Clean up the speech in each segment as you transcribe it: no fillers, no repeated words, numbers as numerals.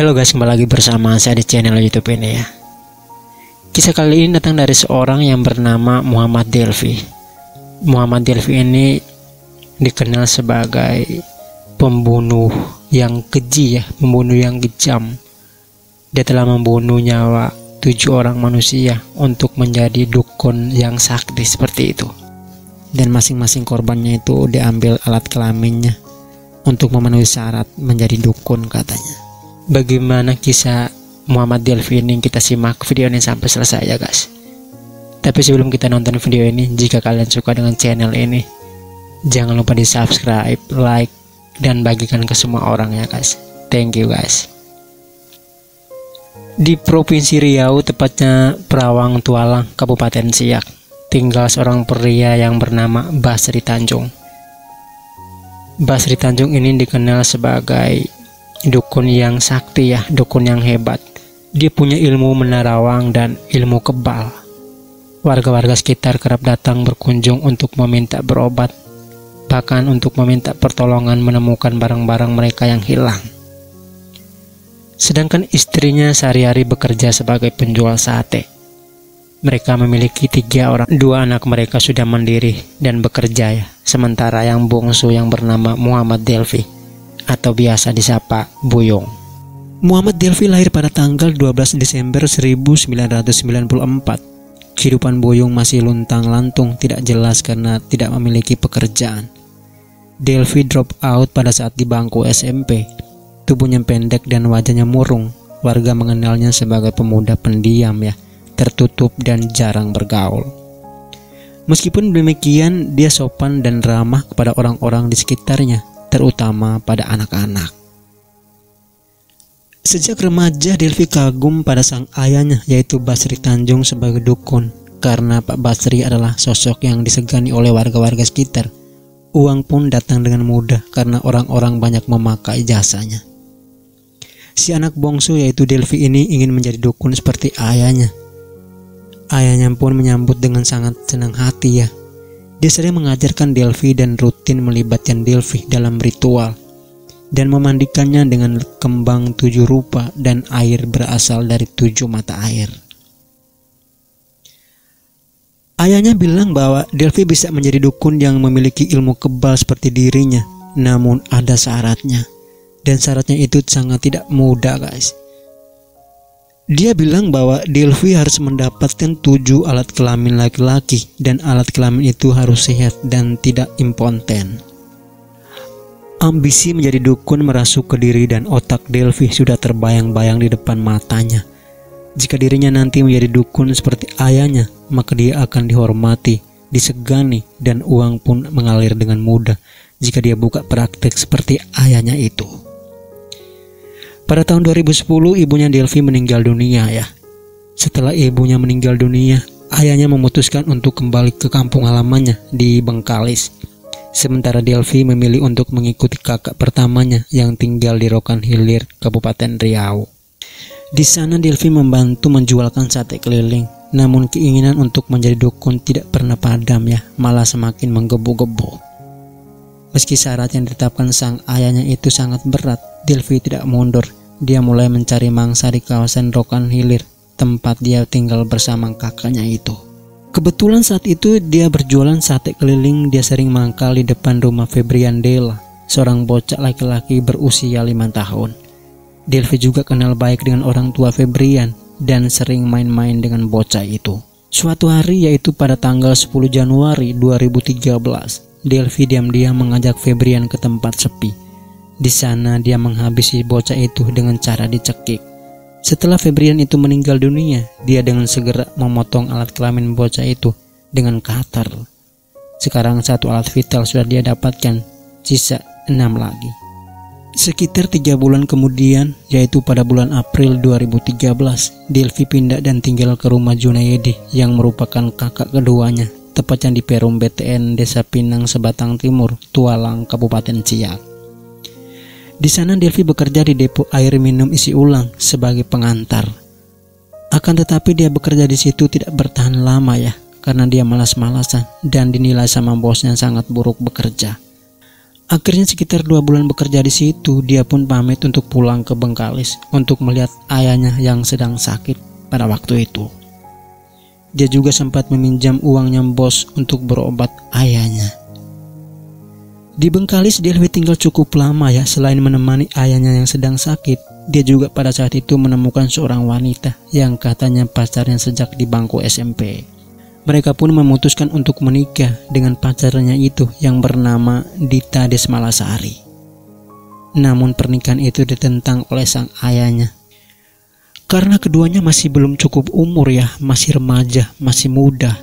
Halo guys, kembali lagi bersama saya di channel YouTube ini ya. Kisah kali ini datang dari seorang yang bernama Muhammad Delfi. Muhammad Delfi ini dikenal sebagai pembunuh yang keji ya, pembunuh yang kejam. Dia telah membunuh nyawa 7 orang manusia untuk menjadi dukun yang sakti seperti itu. Dan masing-masing korbannya itu diambil alat kelaminnya untuk memenuhi syarat menjadi dukun katanya. Bagaimana kisah Muhammad Delfi ini, kita simak video ini sampai selesai ya guys. Tapi sebelum kita nonton video ini, jika kalian suka dengan channel ini, jangan lupa di subscribe, like, dan bagikan ke semua orang ya guys. Thank you guys. Di Provinsi Riau, tepatnya Perawang Tualang, Kabupaten Siak, tinggal seorang pria yang bernama Basri Tanjung. Basri Tanjung ini dikenal sebagai dukun yang sakti ya, dukun yang hebat. Dia punya ilmu menerawang dan ilmu kebal. Warga-warga sekitar kerap datang berkunjung untuk meminta berobat, bahkan untuk meminta pertolongan menemukan barang-barang mereka yang hilang. Sedangkan istrinya sehari-hari bekerja sebagai penjual sate. Mereka memiliki 3 orang, 2 anak mereka sudah mandiri dan bekerja ya. Sementara yang bungsu yang bernama Muhammad Delfi, atau biasa disapa Buyung. Muhammad Delfi lahir pada tanggal 12 Desember 1994. Kehidupan Buyung masih luntang-lantung, tidak jelas karena tidak memiliki pekerjaan. Delfi drop out pada saat di bangku SMP. Tubuhnya pendek dan wajahnya murung. Warga mengenalnya sebagai pemuda pendiam ya, tertutup dan jarang bergaul. Meskipun demikian, dia sopan dan ramah kepada orang-orang di sekitarnya, terutama pada anak-anak. Sejak remaja, Delfi kagum pada sang ayahnya, yaitu Basri Tanjung sebagai dukun, karena Pak Basri adalah sosok yang disegani oleh warga-warga sekitar. Uang pun datang dengan mudah karena orang-orang banyak memakai jasanya. Si anak bungsu yaitu Delfi ini ingin menjadi dukun seperti ayahnya. Ayahnya pun menyambut dengan sangat senang hati ya. Dia sering mengajarkan Delfi dan rutin melibatkan Delfi dalam ritual dan memandikannya dengan kembang 7 rupa dan air berasal dari 7 mata air. Ayahnya bilang bahwa Delfi bisa menjadi dukun yang memiliki ilmu kebal seperti dirinya, namun ada syaratnya, dan syaratnya itu sangat tidak mudah guys. Dia bilang bahwa Delfi harus mendapatkan 7 alat kelamin laki-laki, dan alat kelamin itu harus sehat dan tidak impoten. Ambisi menjadi dukun merasuk ke diri dan otak Delfi sudah terbayang-bayang di depan matanya. Jika dirinya nanti menjadi dukun seperti ayahnya, maka dia akan dihormati, disegani, dan uang pun mengalir dengan mudah jika dia buka praktek seperti ayahnya itu. Pada tahun 2010, ibunya Delfi meninggal dunia ya. Setelah ibunya meninggal dunia, ayahnya memutuskan untuk kembali ke kampung halamannya di Bengkalis. Sementara Delfi memilih untuk mengikuti kakak pertamanya yang tinggal di Rokan Hilir, Kabupaten Riau. Di sana Delfi membantu menjualkan sate keliling. Namun keinginan untuk menjadi dukun tidak pernah padam ya, malah semakin menggebu-gebu. Meski syarat yang ditetapkan sang ayahnya itu sangat berat, Delfi tidak mundur. Dia mulai mencari mangsa di kawasan Rokan Hilir, tempat dia tinggal bersama kakaknya itu. Kebetulan saat itu dia berjualan sate keliling. Dia sering mangkal di depan rumah Febrian Dela, seorang bocah laki-laki berusia 5 tahun. Delfi juga kenal baik dengan orang tua Febrian dan sering main-main dengan bocah itu. Suatu hari, yaitu pada tanggal 10 Januari 2013, Delfi diam-diam mengajak Febrian ke tempat sepi. Di sana dia menghabisi bocah itu dengan cara dicekik. Setelah Febrian itu meninggal dunia, dia dengan segera memotong alat kelamin bocah itu dengan cutter. Sekarang 1 alat vital sudah dia dapatkan, sisa 6 lagi. Sekitar 3 bulan kemudian, yaitu pada bulan April 2013, Delfi pindah dan tinggal ke rumah Junaidi yang merupakan kakak keduanya, tepatnya di Perum BTN Desa Pinang Sebatang Timur, Tualang, Kabupaten Siak. Di sana Delfi bekerja di depo air minum isi ulang sebagai pengantar. Akan tetapi dia bekerja di situ tidak bertahan lama ya, karena dia malas-malasan dan dinilai sama bosnya sangat buruk bekerja. Akhirnya sekitar 2 bulan bekerja di situ, dia pun pamit untuk pulang ke Bengkalis untuk melihat ayahnya yang sedang sakit pada waktu itu. Dia juga sempat meminjam uangnya bos untuk berobat ayahnya. Di Bengkalis, Delvi tinggal cukup lama ya. Selain menemani ayahnya yang sedang sakit, dia juga pada saat itu menemukan seorang wanita yang katanya pacarnya sejak di bangku SMP. Mereka pun memutuskan untuk menikah dengan pacarnya itu yang bernama Dita Desmalasari. Namun pernikahan itu ditentang oleh sang ayahnya. Karena keduanya masih belum cukup umur ya, masih remaja, masih muda.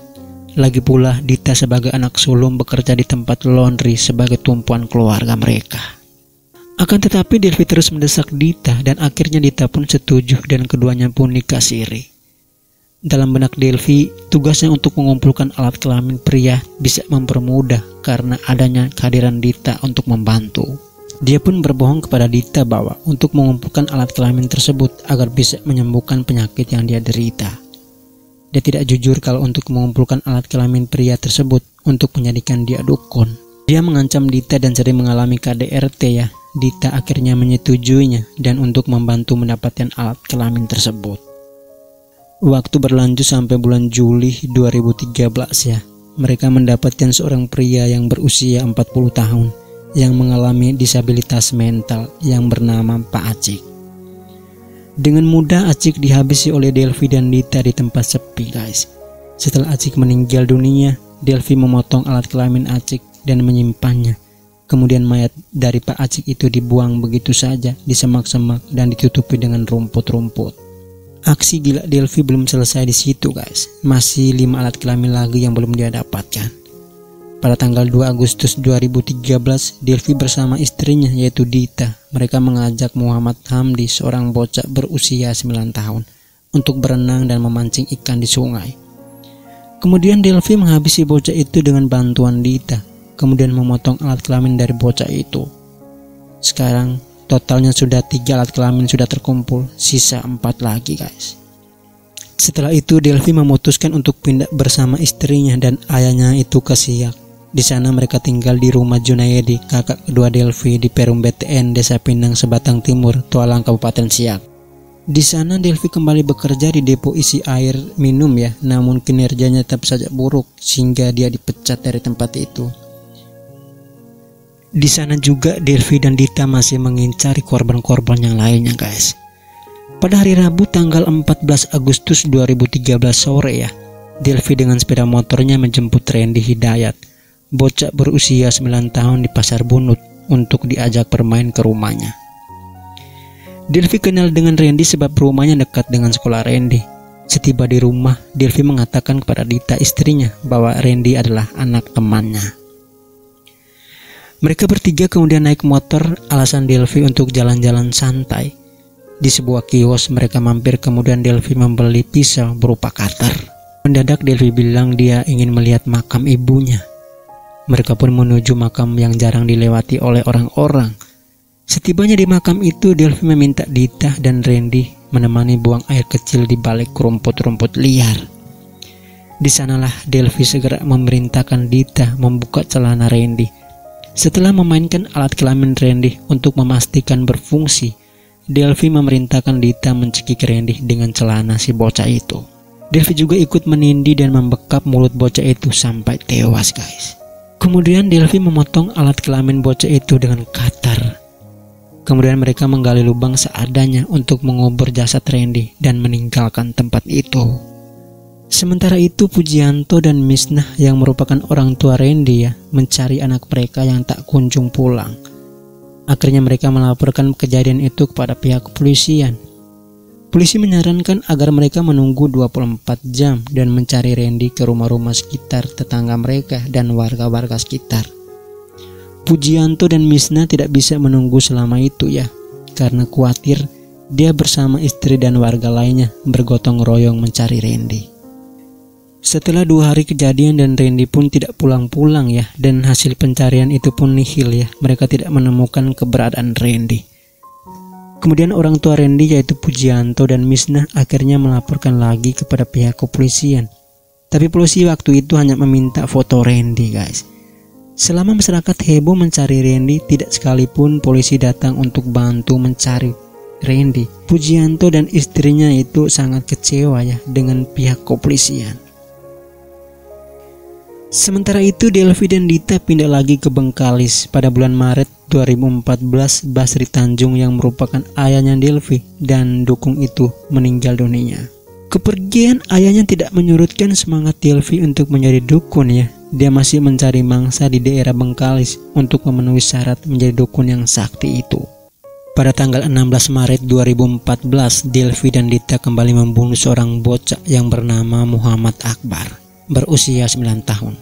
Lagi pula Dita sebagai anak sulung bekerja di tempat laundry sebagai tumpuan keluarga mereka. Akan tetapi Delvi terus mendesak Dita dan akhirnya Dita pun setuju dan keduanya pun nikah siri. Dalam benak Delvi, tugasnya untuk mengumpulkan alat kelamin pria bisa mempermudah karena adanya kehadiran Dita untuk membantu. Dia pun berbohong kepada Dita bahwa untuk mengumpulkan alat kelamin tersebut agar bisa menyembuhkan penyakit yang dia derita. Dia tidak jujur kalau untuk mengumpulkan alat kelamin pria tersebut untuk menjadikan dia dukun. Dia mengancam Dita dan sering mengalami KDRT ya. Dita akhirnya menyetujuinya dan untuk membantu mendapatkan alat kelamin tersebut. Waktu berlanjut sampai bulan Juli 2013 ya. Mereka mendapatkan seorang pria yang berusia 40 tahun yang mengalami disabilitas mental yang bernama Pak Acik. Dengan mudah Acik dihabisi oleh Delvi dan Dita di tempat sepi guys. Setelah Acik meninggal dunia, Delvi memotong alat kelamin Acik dan menyimpannya. Kemudian mayat dari Pak Acik itu dibuang begitu saja di semak-semak dan ditutupi dengan rumput-rumput. Aksi gila Delvi belum selesai di situ guys. Masih 5 alat kelamin lagi yang belum dia dapatkan. Pada tanggal 2 Agustus 2013, Delvi bersama istrinya yaitu Dita, mereka mengajak Muhammad Hamdi, seorang bocah berusia 9 tahun, untuk berenang dan memancing ikan di sungai. Kemudian Delvi menghabisi bocah itu dengan bantuan Dita, kemudian memotong alat kelamin dari bocah itu. Sekarang totalnya sudah 3 alat kelamin sudah terkumpul, sisa 4 lagi guys. Setelah itu Delvi memutuskan untuk pindah bersama istrinya dan ayahnya itu ke Siak. Di sana mereka tinggal di rumah Junaedi, kakak kedua Delvi di Perum BTN, Desa Pinang, Sebatang Timur, Tualang, Kabupaten Siak. Di sana Delvi kembali bekerja di depo isi air minum ya, namun kinerjanya tetap saja buruk sehingga dia dipecat dari tempat itu. Di sana juga Delvi dan Dita masih mengincari korban-korban yang lainnya guys. Pada hari Rabu tanggal 14 Agustus 2013 sore ya, Delvi dengan sepeda motornya menjemput Randy Hidayat, bocah berusia 9 tahun di Pasar Bunut, untuk diajak bermain ke rumahnya. Delvi kenal dengan Randy sebab rumahnya dekat dengan sekolah Randy. Setiba di rumah, Delvi mengatakan kepada Dita istrinya bahwa Randy adalah anak temannya. Mereka bertiga kemudian naik motor, alasan Delvi untuk jalan-jalan santai. Di sebuah kios mereka mampir, kemudian Delvi membeli pisau berupa cutter. Mendadak Delvi bilang dia ingin melihat makam ibunya. Mereka pun menuju makam yang jarang dilewati oleh orang-orang. Setibanya di makam itu, Delvi meminta Dita dan Randy menemani buang air kecil di balik rumput-rumput liar. Di sanalah Delvi segera memerintahkan Dita membuka celana Randy. Setelah memainkan alat kelamin Randy untuk memastikan berfungsi, Delvi memerintahkan Dita mencekik Randy dengan celana si bocah itu. Delvi juga ikut menindih dan membekap mulut bocah itu sampai tewas guys. Kemudian Delvi memotong alat kelamin bocah itu dengan cutter. Kemudian mereka menggali lubang seadanya untuk mengubur jasad Randy dan meninggalkan tempat itu. Sementara itu Pujianto dan Misnah yang merupakan orang tua Randy ya, mencari anak mereka yang tak kunjung pulang. Akhirnya mereka melaporkan kejadian itu kepada pihak kepolisian. Polisi menyarankan agar mereka menunggu 24 jam dan mencari Randy ke rumah-rumah sekitar tetangga mereka dan warga-warga sekitar. Pujianto dan Misnah tidak bisa menunggu selama itu ya, karena khawatir dia bersama istri dan warga lainnya bergotong royong mencari Randy. Setelah 2 hari kejadian dan Randy pun tidak pulang-pulang ya, dan hasil pencarian itu pun nihil ya, mereka tidak menemukan keberadaan Randy. Kemudian orang tua Randy yaitu Pujianto dan Misnah akhirnya melaporkan lagi kepada pihak kepolisian. Tapi polisi waktu itu hanya meminta foto Randy guys. Selama masyarakat heboh mencari Randy, tidak sekalipun polisi datang untuk bantu mencari Randy. Pujianto dan istrinya itu sangat kecewa ya dengan pihak kepolisian. Sementara itu Delvi dan Dita pindah lagi ke Bengkalis. Pada bulan Maret 2014, Basri Tanjung yang merupakan ayahnya Delvi dan dukung itu meninggal dunia. Kepergian ayahnya tidak menyurutkan semangat Delvi untuk menjadi dukun ya. Dia masih mencari mangsa di daerah Bengkalis untuk memenuhi syarat menjadi dukun yang sakti itu. Pada tanggal 16 Maret 2014, Delvi dan Dita kembali membunuh seorang bocah yang bernama Muhammad Akbar, berusia 9 tahun.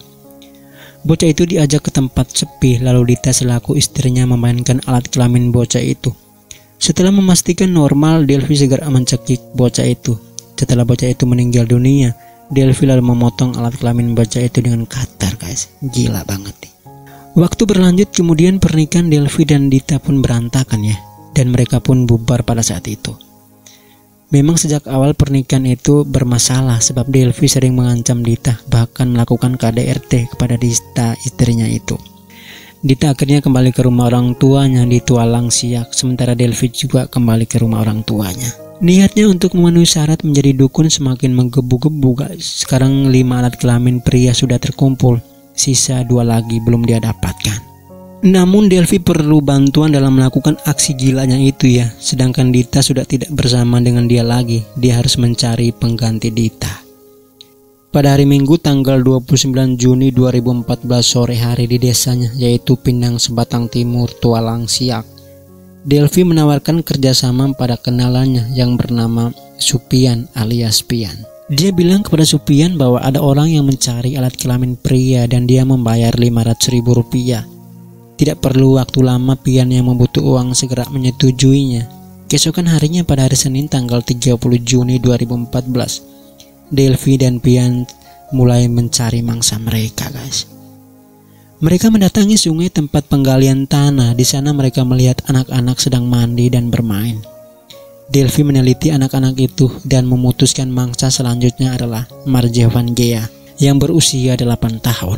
Bocah itu diajak ke tempat sepi, lalu Dita selaku istrinya memainkan alat kelamin bocah itu. Setelah memastikan normal, Delvi segera mencekik bocah itu. Setelah bocah itu meninggal dunia, Delvi lalu memotong alat kelamin bocah itu dengan cutter, guys. Gila banget nih. Waktu berlanjut, kemudian pernikahan Delvi dan Dita pun berantakan ya, dan mereka pun bubar pada saat itu. Memang sejak awal pernikahan itu bermasalah sebab Delvi sering mengancam Dita, bahkan melakukan KDRT kepada Dita, istrinya itu. Dita akhirnya kembali ke rumah orang tuanya di Tualang Siak, sementara Delvi juga kembali ke rumah orang tuanya. Niatnya untuk memenuhi syarat menjadi dukun semakin menggebu-gebu, guys. Sekarang 5 alat kelamin pria sudah terkumpul, sisa 2 lagi belum dia dapatkan. Namun Delvi perlu bantuan dalam melakukan aksi gilanya itu ya. Sedangkan Dita sudah tidak bersama dengan dia lagi. Dia harus mencari pengganti Dita. Pada hari Minggu tanggal 29 Juni 2014 sore hari di desanya, yaitu Pinang Sebatang Timur, Tualang Siak, Delvi menawarkan kerjasama pada kenalannya yang bernama Supian alias Pian. Dia bilang kepada Supian bahwa ada orang yang mencari alat kelamin pria dan dia membayar 500.000 rupiah. Tidak perlu waktu lama, Pian yang membutuhkan uang segera menyetujuinya. Keesokan harinya pada hari Senin tanggal 30 Juni 2014, Delvi dan Pian mulai mencari mangsa mereka, guys. Mereka mendatangi sungai tempat penggalian tanah. Di sana mereka melihat anak-anak sedang mandi dan bermain. Delvi meneliti anak-anak itu dan memutuskan mangsa selanjutnya adalah Marjevan Gea yang berusia 8 tahun.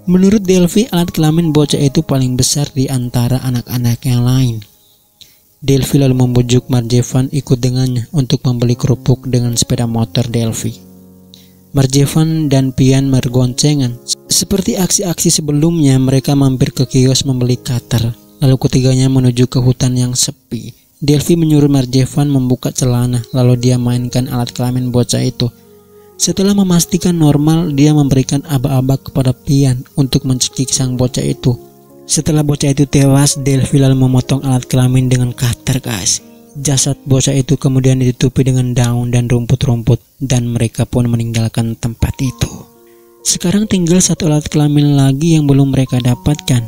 Menurut Delvi, alat kelamin bocah itu paling besar di antara anak-anak yang lain. Delvi lalu membujuk Marjevan ikut dengannya untuk membeli kerupuk dengan sepeda motor Delvi. Marjevan dan Pian bergoncengan. Seperti aksi-aksi sebelumnya, mereka mampir ke kios membeli cutter. Lalu ketiganya menuju ke hutan yang sepi. Delvi menyuruh Marjevan membuka celana, lalu dia mainkan alat kelamin bocah itu. Setelah memastikan normal, dia memberikan aba-aba kepada Pian untuk mencekik sang bocah itu. Setelah bocah itu tewas, Delvi lalu memotong alat kelamin dengan cutter, guys. Jasad bocah itu kemudian ditutupi dengan daun dan rumput-rumput, dan mereka pun meninggalkan tempat itu. Sekarang tinggal 1 alat kelamin lagi yang belum mereka dapatkan.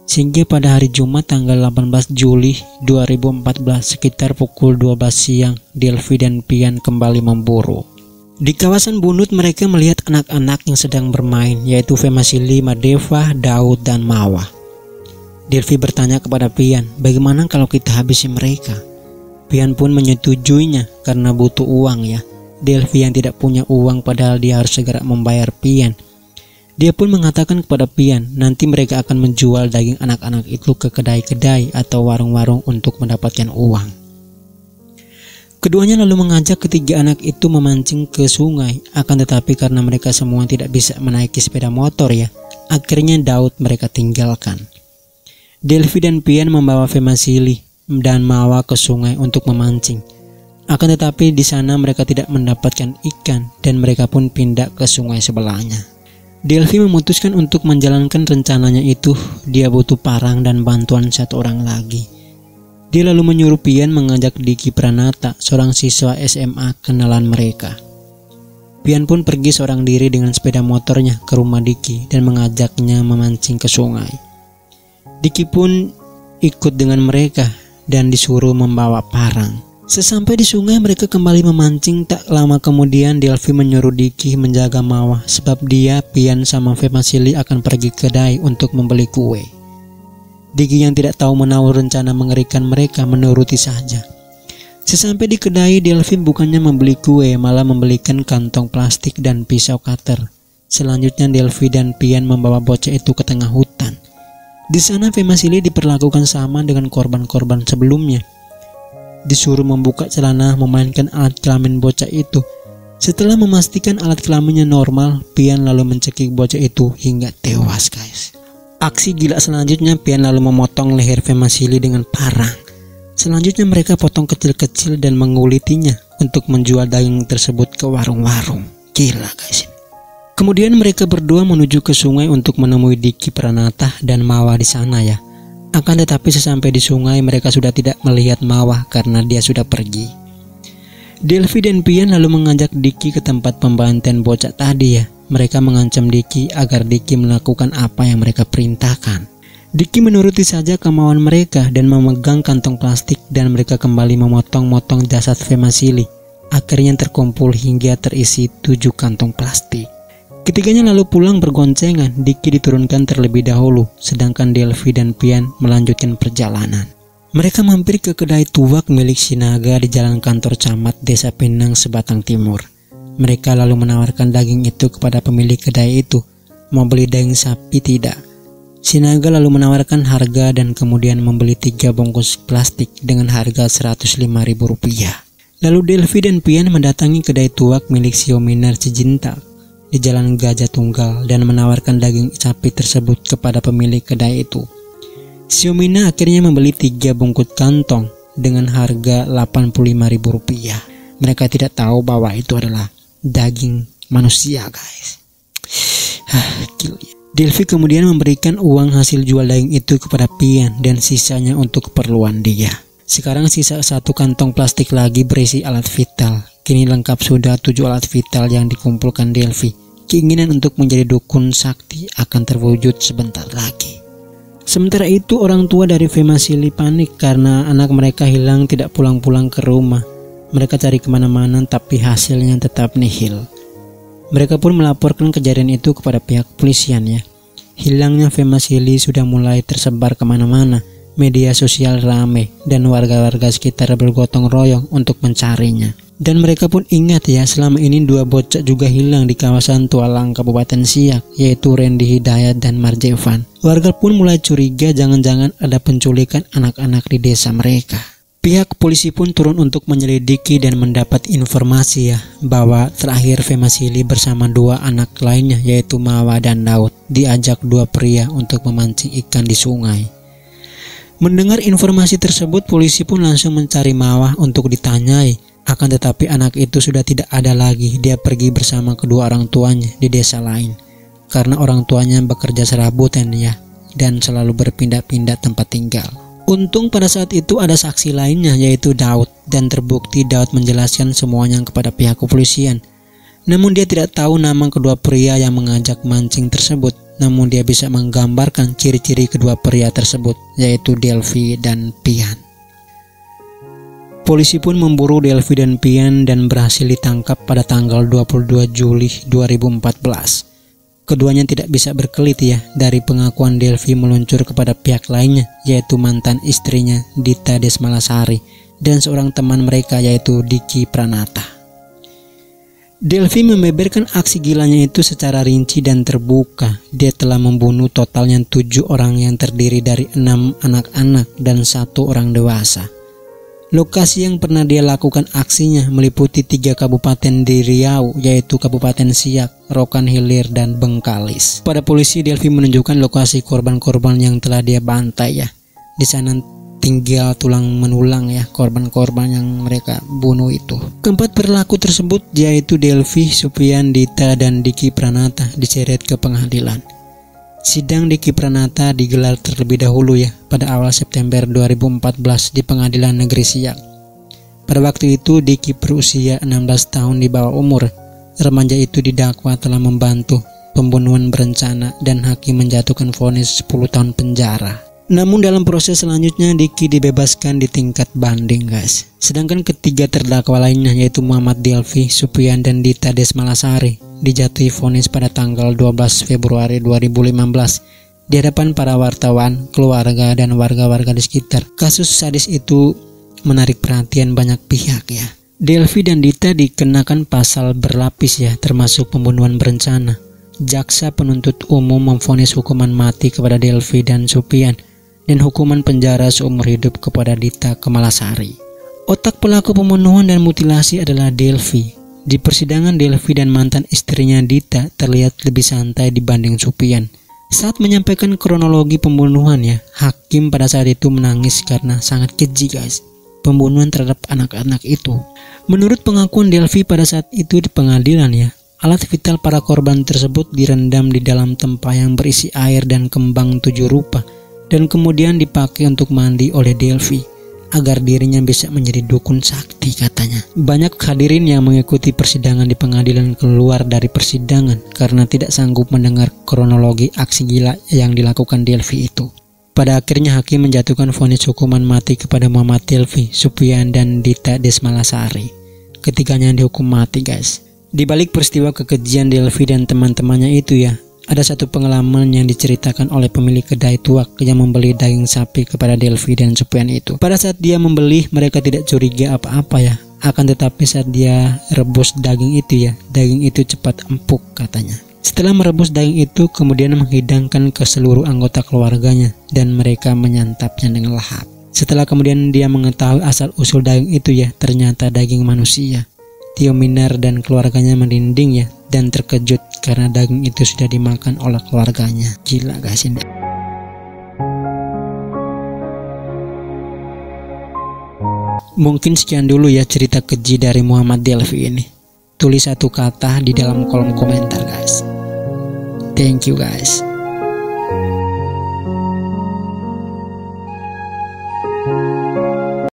Sehingga pada hari Jumat tanggal 18 Juli 2014 sekitar pukul 12 siang, Delvi dan Pian kembali memburu. Di kawasan Bunut mereka melihat anak-anak yang sedang bermain, yaitu Femasili, Madeva, Daud, dan Mawa. Delvi bertanya kepada Pian, bagaimana kalau kita habisi mereka? Pian pun menyetujuinya karena butuh uang ya. Delvi yang tidak punya uang padahal dia harus segera membayar Pian. Dia pun mengatakan kepada Pian, nanti mereka akan menjual daging anak-anak itu ke kedai-kedai atau warung-warung untuk mendapatkan uang. Keduanya lalu mengajak ketiga anak itu memancing ke sungai. Akan tetapi karena mereka semua tidak bisa menaiki sepeda motor ya, akhirnya Daud mereka tinggalkan. Delvi dan Pian membawa Femasili dan Mawa ke sungai untuk memancing. Akan tetapi di sana mereka tidak mendapatkan ikan dan mereka pun pindah ke sungai sebelahnya. Delvi memutuskan untuk menjalankan rencananya itu. Dia butuh parang dan bantuan 1 orang lagi. Dia lalu menyuruh Pian mengajak Diki Pranata, seorang siswa SMA kenalan mereka. Pian pun pergi seorang diri dengan sepeda motornya ke rumah Diki dan mengajaknya memancing ke sungai. Diki pun ikut dengan mereka dan disuruh membawa parang. Sesampai di sungai mereka kembali memancing. Tak lama kemudian Delvi menyuruh Diki menjaga Mawa sebab dia, Pian sama Femasili akan pergi ke kedai untuk membeli kue. Diki yang tidak tahu menahu rencana mengerikan mereka menuruti saja. Sesampai di kedai, Delvi bukannya membeli kue malah membelikan kantong plastik dan pisau cutter. Selanjutnya Delphi dan Pian membawa bocah itu ke tengah hutan. Di sana Femasili diperlakukan sama dengan korban-korban sebelumnya. Disuruh membuka celana, memainkan alat kelamin bocah itu. Setelah memastikan alat kelaminnya normal, Pian lalu mencekik bocah itu hingga tewas, guys. Aksi gila selanjutnya, Pian lalu memotong leher Femasili dengan parang. Selanjutnya mereka potong kecil-kecil dan mengulitinya untuk menjual daging tersebut ke warung-warung. Gila, guys. Kemudian mereka berdua menuju ke sungai untuk menemui Diki Pranata dan Mawa di sana ya. Akan tetapi sesampai di sungai mereka sudah tidak melihat Mawa karena dia sudah pergi. Delphi dan Pian lalu mengajak Diki ke tempat pembantaian bocah tadi ya. Mereka mengancam Diki agar Diki melakukan apa yang mereka perintahkan. Diki menuruti saja kemauan mereka dan memegang kantong plastik dan mereka kembali memotong-motong jasad Femasili. Akhirnya terkumpul hingga terisi 7 kantong plastik. Ketiganya lalu pulang bergoncengan. Diki diturunkan terlebih dahulu, sedangkan Delphi dan Pian melanjutkan perjalanan. Mereka mampir ke kedai tuak milik Sinaga di jalan kantor camat Desa Pinang, Sebatang Timur. Mereka lalu menawarkan daging itu kepada pemilik kedai itu. Mau beli daging sapi tidak? Sinaga lalu menawarkan harga dan kemudian membeli 3 bungkus plastik dengan harga Rp105.000. Lalu Delphi dan Pian mendatangi kedai tuak milik Siominar Cijinta di Jalan Gajah Tunggal dan menawarkan daging sapi tersebut kepada pemilik kedai itu. Siomina akhirnya membeli 3 bungkus kantong dengan harga Rp85.000. Mereka tidak tahu bahwa itu adalah daging manusia, guys. Gila. Delphi kemudian memberikan uang hasil jual daging itu kepada Pian dan sisanya untuk keperluan dia. Sekarang sisa 1 kantong plastik lagi berisi alat vital. Kini lengkap sudah 7 alat vital yang dikumpulkan Delphi. Keinginan untuk menjadi dukun sakti akan terwujud sebentar lagi. Sementara itu orang tua dari Femasili panik karena anak mereka hilang tidak pulang-pulang ke rumah. Mereka cari kemana-mana tapi hasilnya tetap nihil. Mereka pun melaporkan kejadian itu kepada pihak kepolisian ya. Hilangnya Femasili sudah mulai tersebar kemana-mana. Media sosial ramai dan warga-warga sekitar bergotong royong untuk mencarinya. Dan mereka pun ingat ya, selama ini 2 bocah juga hilang di kawasan Tualang, Kabupaten Siak, yaitu Randy Hidayat dan Marjevan. Warga pun mulai curiga jangan-jangan ada penculikan anak-anak di desa mereka. Pihak polisi pun turun untuk menyelidiki dan mendapat informasi ya, bahwa terakhir Femasili bersama 2 anak lainnya yaitu Mawa dan Daud diajak 2 pria untuk memancing ikan di sungai. Mendengar informasi tersebut, polisi pun langsung mencari Mawa untuk ditanyai. Akan tetapi anak itu sudah tidak ada lagi. Dia pergi bersama kedua orang tuanya di desa lain. Karena orang tuanya bekerja serabutan ya, dan selalu berpindah-pindah tempat tinggal. Untung pada saat itu ada saksi lainnya yaitu Daud, dan terbukti Daud menjelaskan semuanya kepada pihak kepolisian. Namun dia tidak tahu nama kedua pria yang mengajak mancing tersebut. Namun dia bisa menggambarkan ciri-ciri kedua pria tersebut, yaitu Delphi dan Pian. Polisi pun memburu Delphi dan Pian dan berhasil ditangkap pada tanggal 22 Juli 2014. Keduanya tidak bisa berkelit ya. Dari pengakuan Delphi meluncur kepada pihak lainnya, yaitu mantan istrinya Dita Desmalasari dan seorang teman mereka yaitu Diki Pranata. Delphi membeberkan aksi gilanya itu secara rinci dan terbuka. Dia telah membunuh totalnya 7 orang yang terdiri dari 6 anak-anak dan 1 orang dewasa. Lokasi yang pernah dia lakukan aksinya meliputi 3 kabupaten di Riau, yaitu Kabupaten Siak, Rokan Hilir, dan Bengkalis. Pada polisi, Delphi menunjukkan lokasi korban-korban yang telah dia bantai ya. Di sana tinggal tulang menulang ya, korban-korban yang mereka bunuh itu. Keempat pelaku tersebut yaitu Delphi, Supian, Dita, dan Diki Pranata diseret ke pengadilan. Sidang Diki Pranata digelar terlebih dahulu ya pada awal September 2014 di Pengadilan Negeri Siak. Pada waktu itu Diki berusia 16 tahun di bawah umur. Remaja itu didakwa telah membantu pembunuhan berencana dan hakim menjatuhkan vonis 10 tahun penjara. Namun dalam proses selanjutnya Diki dibebaskan di tingkat banding guys. Sedangkan ketiga terdakwa lainnya yaitu Muhammad Delphi, Supian, dan Dita Desmalasari dijatuhi vonis pada tanggal 12 Februari 2015 di hadapan para wartawan, keluarga, dan warga-warga di sekitar. Kasus sadis itu menarik perhatian banyak pihak ya. Delphi dan Dita dikenakan pasal berlapis ya, termasuk pembunuhan berencana. jaksa penuntut umum memvonis hukuman mati kepada Delvi dan Supian dan hukuman penjara seumur hidup kepada Dita Kemalasari. Otak pelaku pembunuhan dan mutilasi adalah Delvi. Di persidangan, Delvi dan mantan istrinya Dita terlihat lebih santai dibanding Supian. Saat menyampaikan kronologi pembunuhannya, hakim pada saat itu menangis karena sangat keji guys, pembunuhan terhadap anak-anak itu. Menurut pengakuan Delvi pada saat itu di pengadilan ya, alat vital para korban tersebut direndam di dalam tempayan berisi air dan kembang 7 rupa dan kemudian dipakai untuk mandi oleh Delvi agar dirinya bisa menjadi dukun sakti katanya. Banyak hadirin yang mengikuti persidangan di pengadilan keluar dari persidangan karena tidak sanggup mendengar kronologi aksi gila yang dilakukan Delvi itu. Pada akhirnya hakim menjatuhkan vonis hukuman mati kepada Muhammad Delvi, Supian dan Dita Desmalasari. Ketiganya dihukum mati guys. Di balik peristiwa kekejian Delvi dan teman-temannya itu ya, ada satu pengalaman yang diceritakan oleh pemilik kedai tuak yang membeli daging sapi kepada Delvi dan Supian itu. Pada saat dia membeli, mereka tidak curiga apa-apa ya. Akan tetapi saat dia rebus daging itu ya, daging itu cepat empuk katanya. Setelah merebus daging itu, kemudian menghidangkan ke seluruh anggota keluarganya dan mereka menyantapnya dengan lahap. Setelah kemudian dia mengetahui asal-usul daging itu ya, ternyata daging manusia. Tio Minar dan keluarganya merinding ya dan terkejut karena daging itu sudah dimakan oleh keluarganya. Gila guys ini. Mungkin sekian dulu ya cerita keji dari Muhammad Delvi ini. Tulis satu kata di dalam kolom komentar guys. Thank you guys.